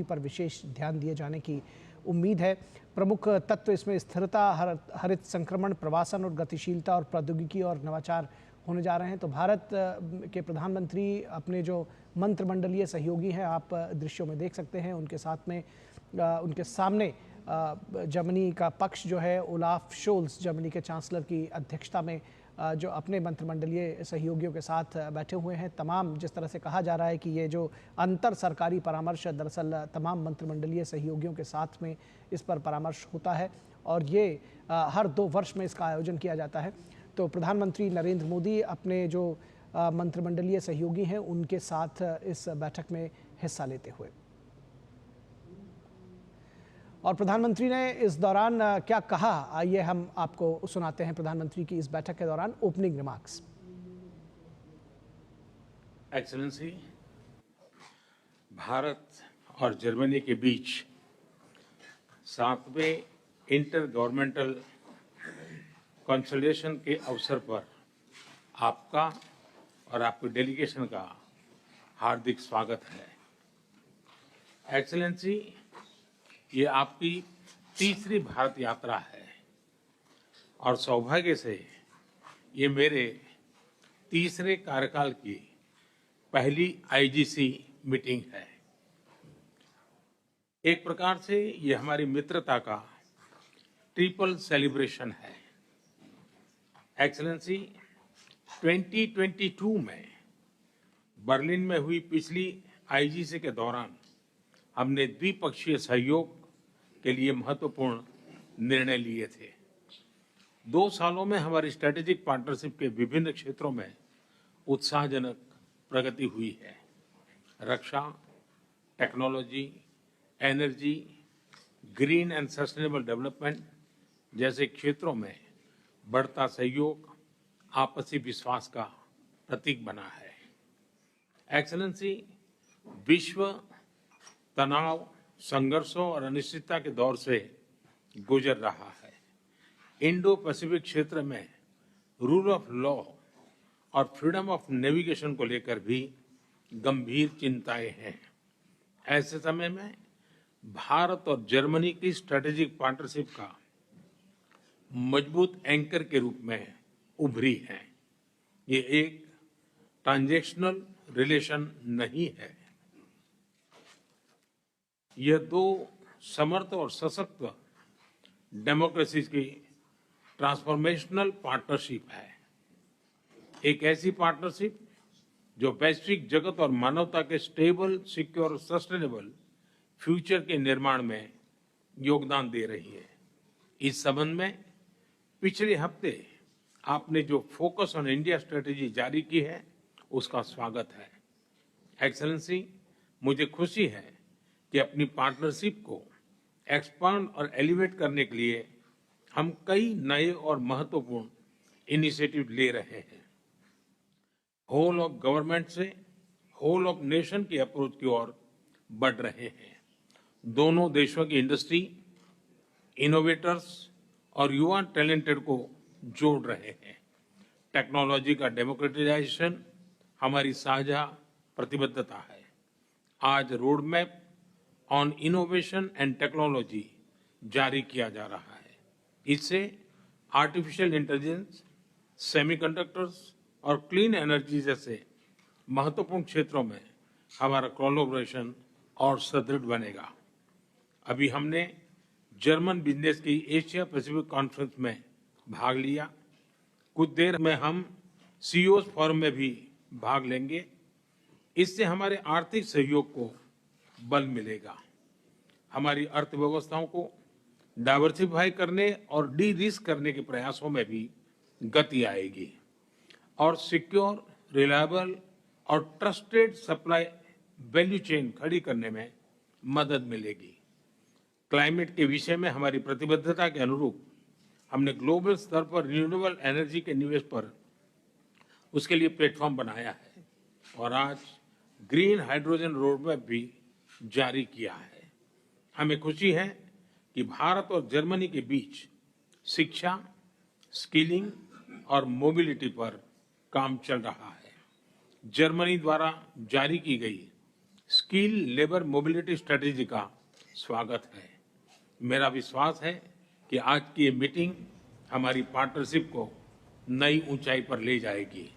प्रौद्योगिकी पर विशेष ध्यान दिए जाने की उम्मीद है। प्रमुख तत्व इसमें स्थिरता, हरित संक्रमण, प्रवासन और गतिशीलता और प्रौद्योगिकी और नवाचार होने जा रहे हैं। तो भारत के प्रधानमंत्री अपने जो मंत्रिमंडलीय सहयोगी हैं, आप दृश्यों में देख सकते हैं, उनके साथ में उनके सामने जर्मनी का पक्ष जो है, ओलाफ शोल्स जर्मनी के चांसलर की अध्यक्षता में जो अपने मंत्रिमंडलीय सहयोगियों के साथ बैठे हुए हैं। तमाम, जिस तरह से कहा जा रहा है कि ये जो अंतर सरकारी परामर्श दरअसल तमाम मंत्रिमंडलीय सहयोगियों के साथ में इस पर परामर्श होता है और ये हर 2 वर्ष में इसका आयोजन किया जाता है। तो प्रधानमंत्री नरेंद्र मोदी अपने जो मंत्रिमंडलीय सहयोगी हैं उनके साथ इस बैठक में हिस्सा लेते हुए, और प्रधानमंत्री ने इस दौरान क्या कहा, आइए हम आपको सुनाते हैं प्रधानमंत्री की इस बैठक के दौरान ओपनिंग रिमार्क्स। एक्सेलेंसी, भारत और जर्मनी के बीच 7वें इंटर गवर्नमेंटल कंसल्टेशन के अवसर पर आपका और आपके डेलीगेशन का हार्दिक स्वागत है। एक्सेलेंसी, ये आपकी तीसरी भारत यात्रा है और सौभाग्य से ये मेरे तीसरे कार्यकाल की पहली आईजीसी मीटिंग है। एक प्रकार से ये हमारी मित्रता का ट्रिपल सेलिब्रेशन है। एक्सेलेंसी, 2022 में बर्लिन में हुई पिछली आईजीसी के दौरान हमने द्विपक्षीय सहयोग के लिए महत्वपूर्ण निर्णय लिए थे। 2 सालों में हमारी स्ट्रेटेजिक पार्टनरशिप के विभिन्न क्षेत्रों में उत्साहजनक प्रगति हुई है। रक्षा, technology, energy, green and sustainable development जैसे क्षेत्रों में बढ़ता सहयोग आपसी विश्वास का प्रतीक बना है। एक्सेलेंसी, विश्व तनाव, संघर्षों और अनिश्चितता के दौर से गुजर रहा है। इंडो पैसिफिक क्षेत्र में रूल ऑफ लॉ और फ्रीडम ऑफ नेविगेशन को लेकर भी गंभीर चिंताएं हैं। ऐसे समय में भारत और जर्मनी की स्ट्रेटेजिक पार्टनरशिप का मजबूत एंकर के रूप में उभरी है। ये एक ट्रांजैक्शनल रिलेशन नहीं है, यह 2 समर्थ और सशक्त डेमोक्रेसी की ट्रांसफॉर्मेशनल पार्टनरशिप है। एक ऐसी पार्टनरशिप जो वैश्विक जगत और मानवता के स्टेबल, सिक्योर और सस्टेनेबल फ्यूचर के निर्माण में योगदान दे रही है। इस संबंध में पिछले हफ्ते आपने जो फोकस ऑन इंडिया स्ट्रेटेजी जारी की है, उसका स्वागत है। एक्सेलेंसी, मुझे खुशी है कि अपनी पार्टनरशिप को एक्सपांड और एलिवेट करने के लिए हम कई नए और महत्वपूर्ण इनिशिएटिव ले रहे हैं। होल ऑफ गवर्नमेंट से होल ऑफ नेशन की अप्रोच की ओर बढ़ रहे हैं। दोनों देशों की इंडस्ट्री, इनोवेटर्स और युवा टैलेंटेड को जोड़ रहे हैं। टेक्नोलॉजी का डेमोक्रेटाइजेशन हमारी साझा प्रतिबद्धता है। आज road map on innovation and technology जारी किया जा रहा है। इससे आर्टिफिशियल इंटेलिजेंस, सेमीकंडक्टर्स और क्लीन एनर्जी जैसे महत्वपूर्ण क्षेत्रों में हमारा कोलैबोरेशन और सुदृढ़ बनेगा। अभी हमने जर्मन बिजनेस की एशिया पैसिफिक कॉन्फ्रेंस में भाग लिया। कुछ देर में हम सीईओज फोरम में भी भाग लेंगे। इससे हमारे आर्थिक सहयोग को बल मिलेगा, हमारी अर्थव्यवस्थाओं को डाइवर्सिफाई करने और डी रिस्क करने के प्रयासों में भी गति आएगी और सिक्योर, रिलायबल और ट्रस्टेड सप्लाई वैल्यू चेन खड़ी करने में मदद मिलेगी। क्लाइमेट के विषय में हमारी प्रतिबद्धता के अनुरूप हमने ग्लोबल स्तर पर रिन्यूएबल एनर्जी के निवेश पर उसके लिए प्लेटफॉर्म बनाया है और आज ग्रीन हाइड्रोजन रोडमैप भी जारी किया है। हमें खुशी है कि भारत और जर्मनी के बीच शिक्षा, स्किलिंग और मोबिलिटी पर काम चल रहा है। जर्मनी द्वारा जारी की गई स्किल लेबर मोबिलिटी स्ट्रेटेजी का स्वागत है। मेरा विश्वास है कि आज की ये मीटिंग हमारी पार्टनरशिप को नई ऊंचाई पर ले जाएगी।